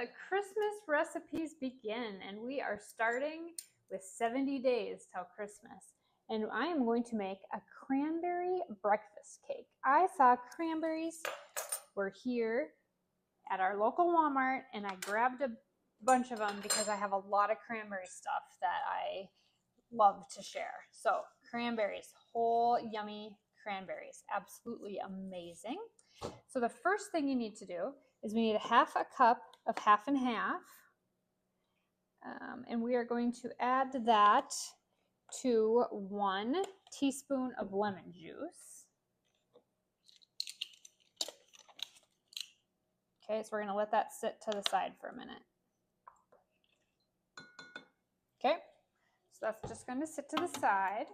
the Christmas recipes begin, and we are starting with 70 days till Christmas. And I am going to make a cranberry breakfast cake. I saw cranberries were here at our local Walmart, and I grabbed a bunch of them because I have a lot of cranberry stuff that I love to share. So cranberries, whole yummy cranberries, absolutely amazing. So the first thing you need to do is we need a half a cup of half and half. And we are going to add that to 1 teaspoon of lemon juice. Okay, so we're going to let that sit to the side for a minute. Okay, so that's just going to sit to the side.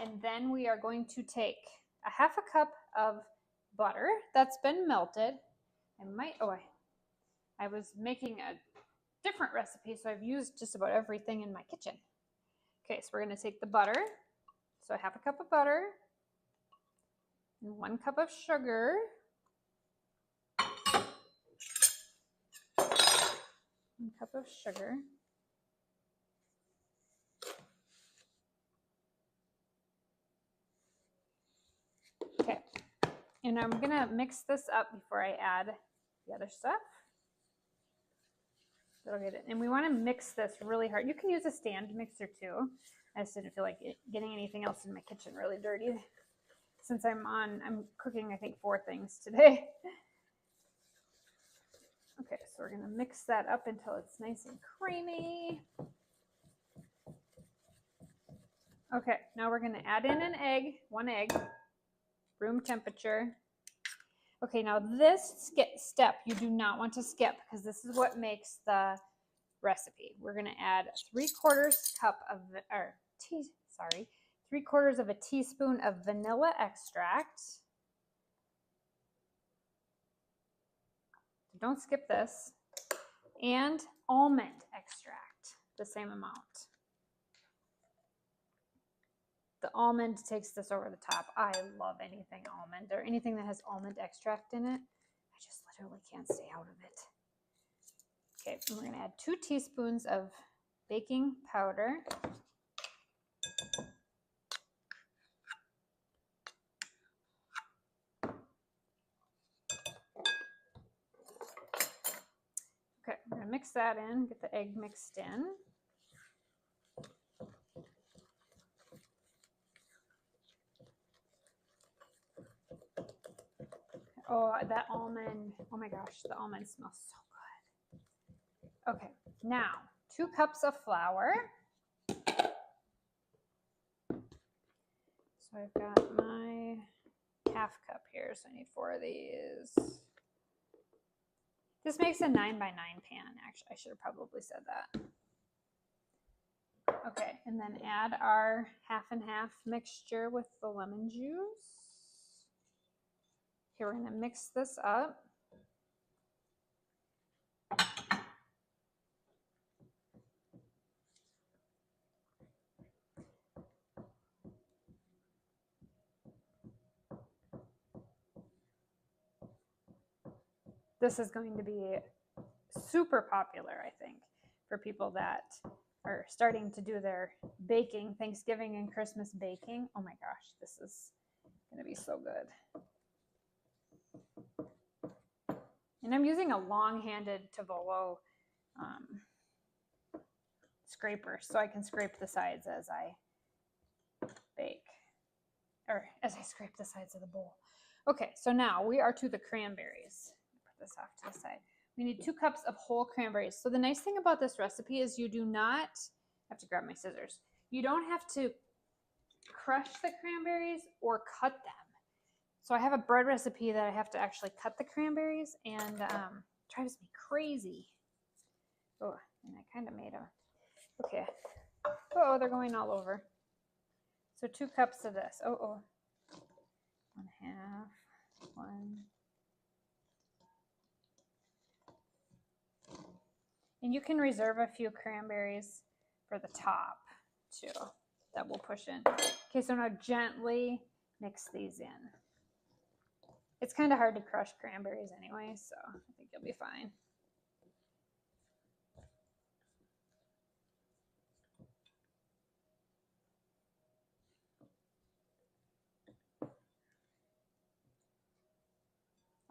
And then we are going to take a half a cup of butter that's been melted. I was making a different recipe, so I've used just about everything in my kitchen. Okay, so we're going to take the butter, so half a cup of butter, and 1 cup of sugar, 1 cup of sugar, okay, and I'm going to mix this up before I add the other stuff. That'll get it. And we want to mix this really hard. You can use a stand mixer too. I just didn't feel like getting anything else in my kitchen really dirty. Since I'm cooking, I think 4 things today. Okay, so we're going to mix that up until it's nice and creamy. Okay, now we're going to add in an egg, 1 egg, room temperature. Okay, now this step you do not want to skip because this is what makes the recipe. We're going to add 3/4 of a teaspoon of vanilla extract. Don't skip this. And almond extract, the same amount. The almond takes this over the top. I love anything almond or anything that has almond extract in it. I just literally can't stay out of it. Okay, and we're going to add 2 teaspoons of baking powder. Okay, we're going to mix that in, get the egg mixed in. Oh, that almond, oh my gosh, the almond smells so good. Okay, now 2 cups of flour. So I've got my half cup here, so I need 4 of these. This makes a 9 by 9 pan, actually. I should have probably said that. Okay, and then add our half and half mixture with the lemon juice. Okay, we're going to mix this up. This is going to be super popular, I think, for people that are starting to do their baking, Thanksgiving and Christmas baking. Oh my gosh, this is going to be so good. And I'm using a long-handed Tavolo scraper, so I can scrape the sides as I bake, or as I scrape the sides of the bowl. Okay, so now we are to the cranberries. Put this off to the side. We need 2 cups of whole cranberries. So the nice thing about this recipe is you do not have to grab my scissors. You don't have to crush the cranberries or cut them. So I have a bread recipe that I have to actually cut the cranberries, and drives me crazy. Oh, and I kind of made a, okay. Oh, they're going all over. So 2 cups of this. 1/2, 1. And you can reserve a few cranberries for the top too that we'll push in. Okay, so now gently mix these in. It's kind of hard to crush cranberries anyway, so I think you'll be fine.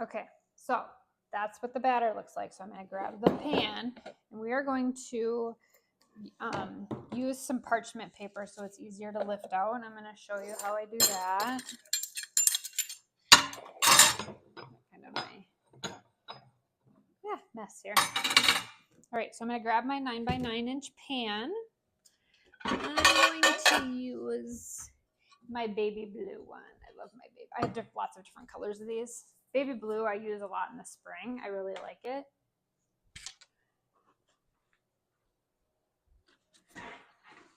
Okay, so that's what the batter looks like. So I'm going to grab the pan and we are going to use some parchment paper so it's easier to lift out. And I'm going to show you how I do that. Kind of my mess here. All right, so I'm going to grab my 9x9" pan. I'm going to use my baby blue one. I love my baby. I have lots of different colors of these. Baby blue I use a lot in the spring. I really like it.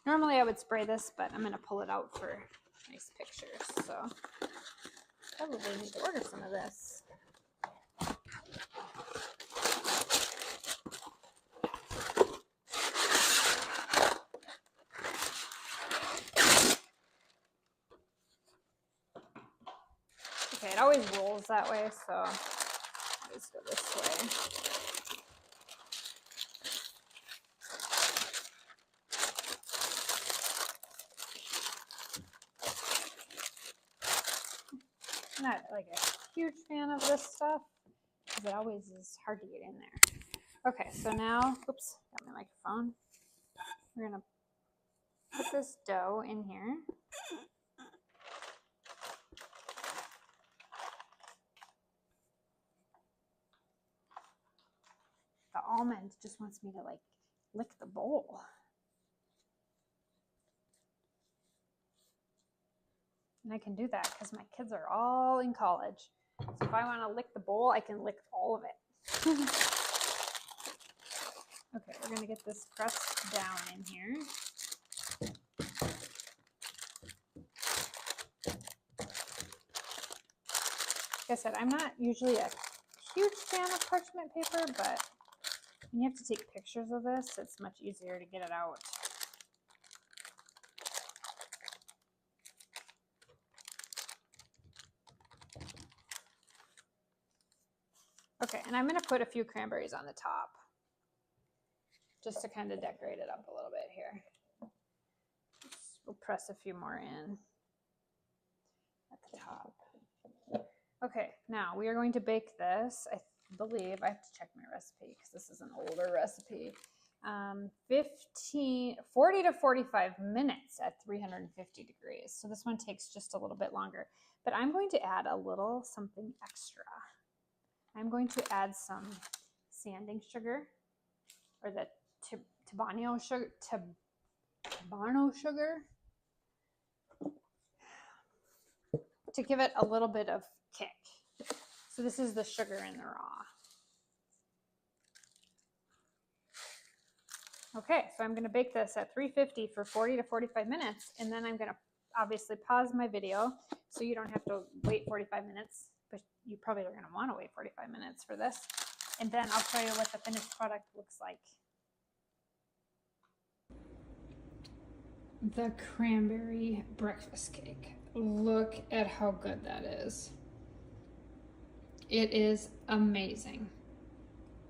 Normally I would spray this, but I'm going to pull it out for nice pictures. So probably need to order some of this. Okay, it always rolls that way, so let's go this way. I'm not like a huge fan of this stuff because it always is hard to get in there. Okay, so now, oops, got my microphone. We're gonna put this dough in here. The almond just wants me to like lick the bowl. And I can do that because my kids are all in college. So if I want to lick the bowl, I can lick all of it. Okay, we're going to get this pressed down in here. Like I said, I'm not usually a huge fan of parchment paper, but when you have to take pictures of this, it's much easier to get it out. Okay, and I'm going to put a few cranberries on the top just to kind of decorate it up a little bit here. We'll press a few more in at the top. Okay, now we are going to bake this. I believe, I have to check my recipe because this is an older recipe. 40 to 45 minutes at 350 degrees. So this one takes just a little bit longer, but I'm going to add a little something extra. I'm going to add some sanding sugar, or the Tabano sugar, to give it a little bit of kick. So this is the sugar in the raw. Okay, so I'm going to bake this at 350 for 40 to 45 minutes, and then I'm going to obviously pause my video so you don't have to wait 45 minutes, but you probably are going to want to wait 45 minutes for this. And then I'll show you what the finished product looks like. The cranberry breakfast cake. Look at how good that is. It is amazing.